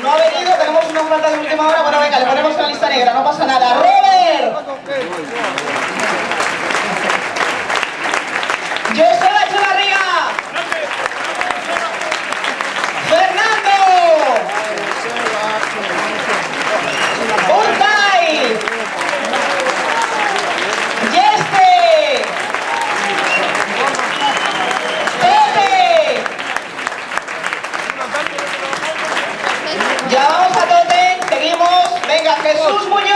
no ha venido, tenemos una falta de última hora. Bueno, venga, le ponemos en la lista negra, no pasa nada. ¡Robert! ¡Joseba Echevarría! ¡Fernando! ¡Urtay! ¡Yeste! ¡Tote! Ya vamos a Tote, seguimos. Venga, Jesús Muñoz.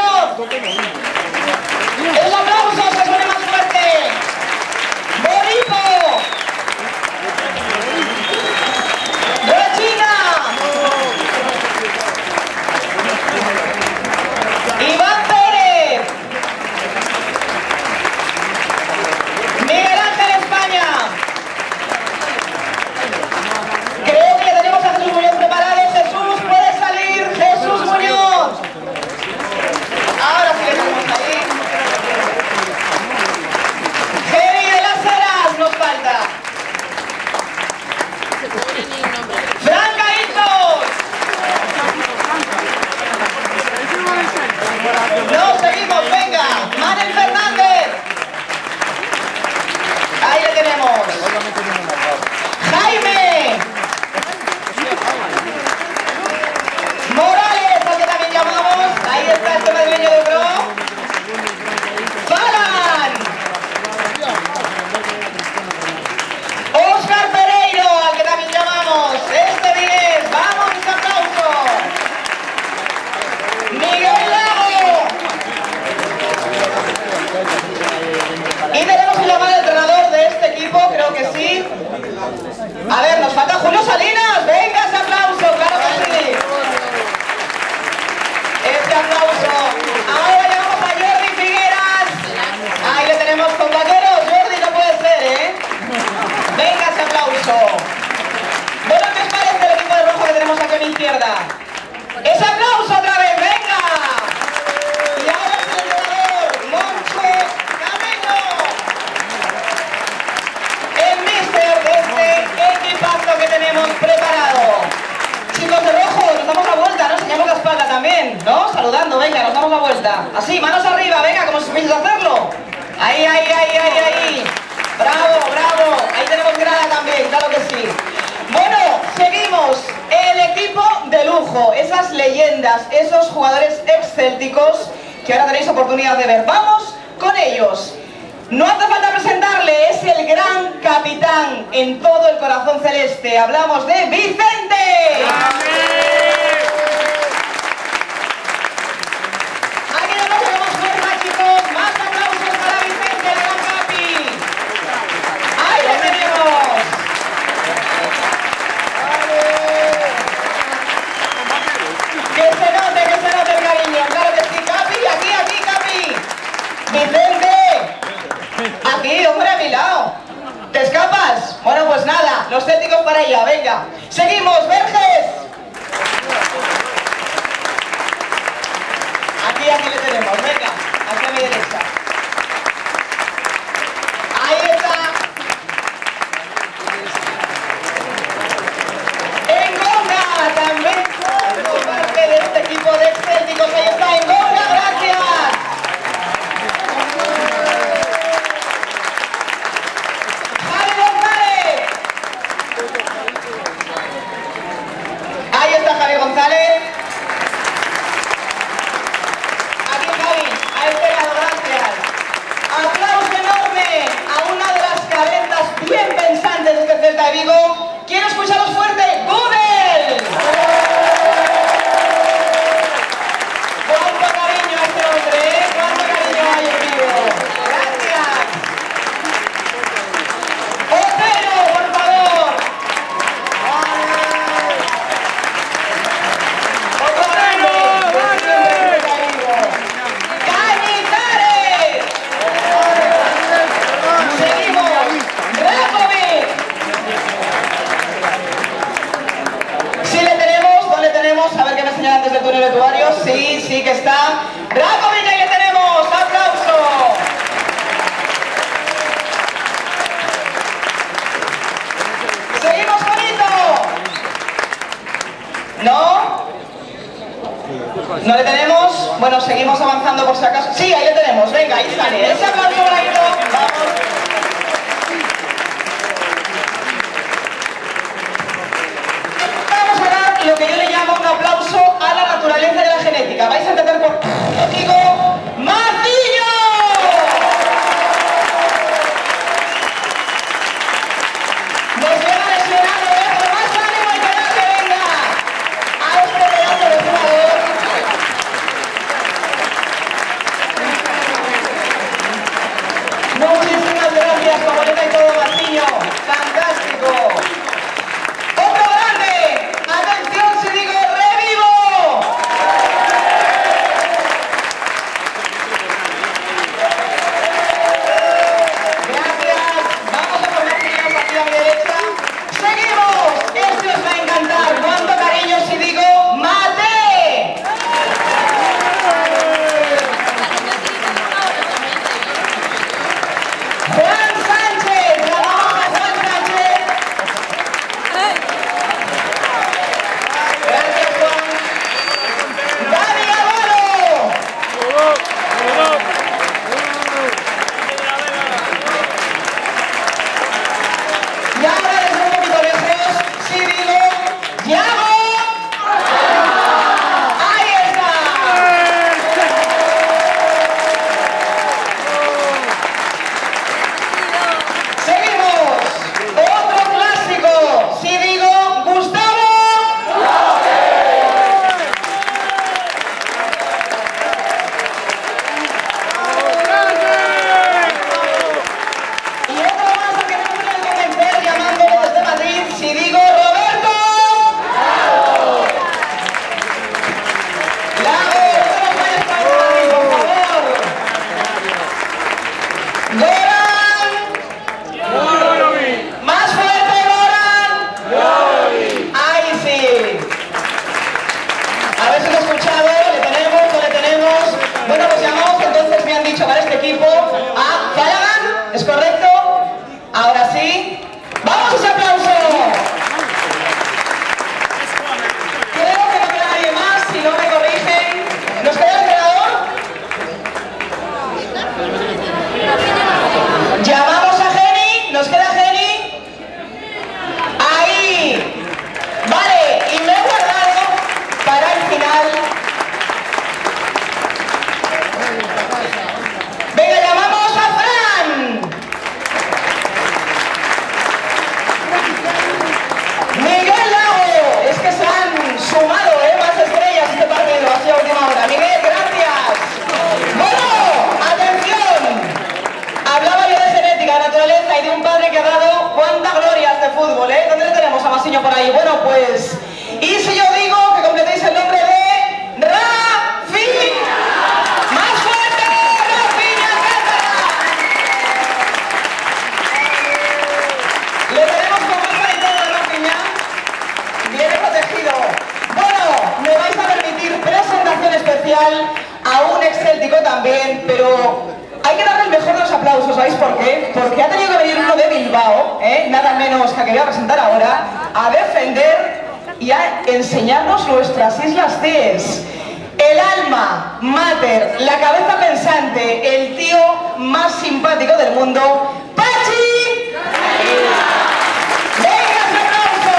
El aplauso se suene más fuerte. Boripo. Regina. Iván Pérez. Miguel Ángel España. Creo que ya tenemos a Jesús Muñoz preparado. Jesús, puede salir. Jesús Muñoz. Ahora sí le tenemos ahí. Jerry de las Heras nos falta. Fran Gaitos. No, seguimos, venga. Manuel Fernández. Ahí le tenemos. Jaime. Morales, al que también llamamos. Ahí está este madrileño de Bro. Falan. Óscar Pereiro, al que también llamamos. Este Díez, vamos, un aplauso. Miguel Lago. Y tenemos que llamar al entrenador de este equipo, creo que sí. A ver, nos falta Julio Salinas. Venga ese aplauso, claro que sí. Este aplauso. Ahora llamamos a Jordi Figueras. Ahí le tenemos, compañeros. Jordi, no puede ser, ¿eh? Venga ese aplauso. Bueno, ¿qué os parece el equipo de rojo que tenemos aquí a mi izquierda? Ese aplauso otra vez, venga. Y ahora el entrenador, Moncho Camino. El míster de este equipazo que tenemos preparado. Chicos de rojo, nos damos la vuelta, ¿no? Enseñamos la espalda también, ¿no? Saludando, venga, nos damos la vuelta. Así, manos arriba, venga, como si supieses hacerlo. Ahí, ahí, ahí, ahí, ahí. Bravo, bravo. Ahí tenemos grada también, claro que sí. Bueno, seguimos. El equipo de lujo, esas leyendas, esos jugadores excélticos que ahora tenéis oportunidad de ver. Vamos con ellos. No hace falta presentarle, es el gran capitán en todo el corazón celeste. Hablamos de Vicente. Aquí nos tenemos fuerza, chicos. Más aplausos para Vicente, el gran capi. Ahí le tenemos. Que se note el cariño. Claro que sí, capi. Aquí, capi. Vicente. Aquí, hombre, a mi lado. ¿Te escapas? Bueno, pues nada, los célticos para allá, venga. Seguimos, Verges. Aquí le tenemos, venga, aquí a mi derecha. Ahí está. Engonga, también formo parte de este equipo de célticos. Ahí está Engonga, gracias. Ahí está Javi González. Aquí Javi, a este lado, gracias. Aplauso enorme a una de las calentas bien pensantes de este Celta de Vigo. Quiero escucharos fuerte. ¡Google! ¡Cuánto cariño a este hombre, ¿eh? ¡Cuánto cariño hay en Vigo! ¡Gracias! ¡Otero, por favor! ¡Cañizares! Seguimos. Rakovic. Sí le tenemos, no le tenemos. A ver qué me señala antes del túnel vestuario. Sí, sí que está. Rakovic, ahí le tenemos. ¡Aplauso! Seguimos bonito. ¿No? ¿No le tenemos? Bueno, seguimos avanzando por si acaso. Sí, ahí le tenemos. Venga, ahí sale. Ese aplauso bonito. Vamos. Vamos a dar lo que yo le llamo un aplauso a la naturaleza de la genética. Vais a entender por qué. Os digo, ¡Martillo! Nos lleva lesionado, pero más ánimo y que no se venga a este pedazo de jugador. Muchísimas gracias, Comunita y todo, Martillo. Fantástico. Otro grande. Atención si digo revivo. Gracias. Vamos a poner niños aquí a mi derecha. Seguimos. Este os va a encantar. Cuánto cariño si digo mate. Juan Sánchez. Llamamos a Juan Sánchez. Gracias, Juan. Dani Avalo. Y ahora desde un poquito lejos, si digo, ¡Yago! ¡Ahí está! Seguimos. Otro clásico, si digo, Gustavo. Y otro más al que no me puedo convencer llamándolo desde Madrid, si digo Roberto. Lago, no nos vayas para Madrid, por favor. Goran. Más fuerte, Goran. Ahí sí. A ver si lo he escuchado, le tenemos, no le tenemos. Bueno, pues llamamos entonces, me han dicho para este equipo a Falagan, ¿es correcto? Ahora sí. ¡Vamos a ese aplauso! Creo que no queda nadie más, si no me corrigen. ¿Nos queda el entrenador? Llamamos a Geni, ¿nos queda Geni? Ahí. Vale, y me he guardado para el final. Venga, llamamos a Fran. Miguel Lago. Es que se han sumado, más estrellas este partido, así a última hora. Miguel, gracias. Bueno, atención. Hablaba yo de genética, de naturaleza y de un padre que ha dado cuánta gloria a este fútbol, ¿Dónde le tenemos a Masiño por ahí? Bueno, pues... Y si yo digo que completéis el nombre de Rafinha. ¡Más fuerte! ¡Rafinha, cántala! Le tenemos con bolsa y todo, Rafinha. Viene protegido. Bueno, me vais a permitir presentación especial a un excéltico también, pero... Hay que darle el mejor de los aplausos, ¿sabéis por qué? Porque ha tenido que venir uno de Bilbao, nada menos que voy a presentar ahora, a defender y a enseñarnos nuestras Islas Cíes. El alma mater, la cabeza pensante, el tío más simpático del mundo, ¡Pachi! ¡Venga ese aplauso!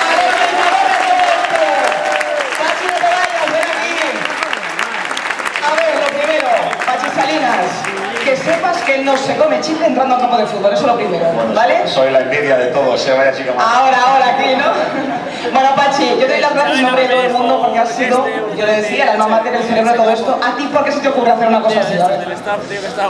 ¡A los organizadores de esto! ¡Pachi, no te vayas, ven aquí! A ver, lo primero, Pachi Salinas, que sepas que no se come chicle entrando al campo de fútbol, eso es lo primero, ¿vale? Soy la envidia de todos, vaya chica más. Ahora, aquí, ¿no? Bueno, Pachi, yo te doy las gracias en nombre de todo el mundo porque has sido, yo le decía, el alma mater, el cerebro, todo esto. ¿A ti por qué se te ocurre hacer una cosa así?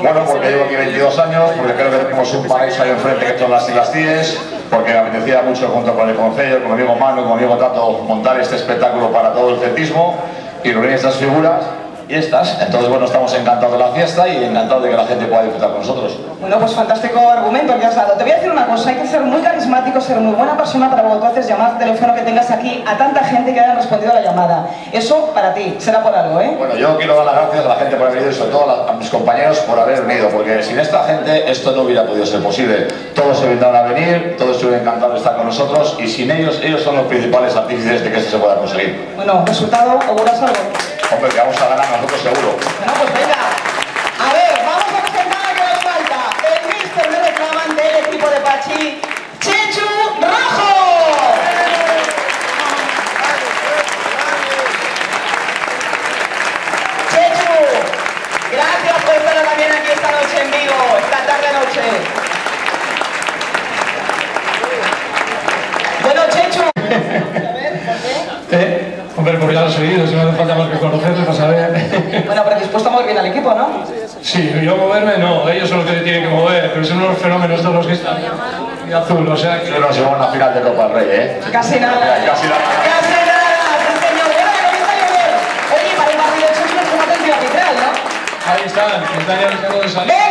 Bueno, porque llevo aquí 22 años, porque creo que tenemos un paraíso ahí enfrente que son las Islas Cíes, porque me apetecía mucho junto con el Concello, con mi amigo Manu, con mi amigo Tato, montar este espectáculo para todo el celtismo y reunir estas figuras. y estas. Entonces, bueno, estamos encantados de la fiesta y encantados de que la gente pueda disfrutar con nosotros. Bueno, pues fantástico argumento que has dado. Te voy a decir una cosa, hay que ser muy carismático, ser muy buena persona para cuando tú haces llamadas de teléfono que tengas aquí a tanta gente que haya respondido a la llamada. Eso para ti, será por algo, ¿eh? Bueno, yo quiero dar las gracias a la gente por haber venido y sobre todo a mis compañeros por haber venido, porque sin esta gente esto no hubiera podido ser posible. Todos se vendrán a venir, todos estuvieron encantados de estar con nosotros y sin ellos son los principales artífices de que esto se pueda conseguir. Bueno, resultado, ¿auguras algo? Hombre, que vamos a ganar nosotros seguro. Bueno, pues venga. A ver, vamos a presentar a que nos falta. El míster me reclaman del equipo de Pachi, Chechu Rojo. Chechu, gracias por estar también aquí esta noche en vivo, esta tarde-noche. Bueno, Chechu. A ver, ¿por qué? Hombre, porque ya lo he seguido, si no hace falta más que conocerlo para saber. Bueno, pero dispuesto a mover bien al equipo, ¿no? Sí, yo moverme no, ellos son los que tienen que mover, pero son unos fenómenos todos los que están. Y azul, o sea que... Nos llevamos a una final de Copa del Rey, ¿eh? Casi nada. Casi nada. Casi nada, sí señor. Bueno, que comienza a llover. Oye, para el barrio de Chechu es una atención arbitral, ¿no? Ahí están ya dejando de salir.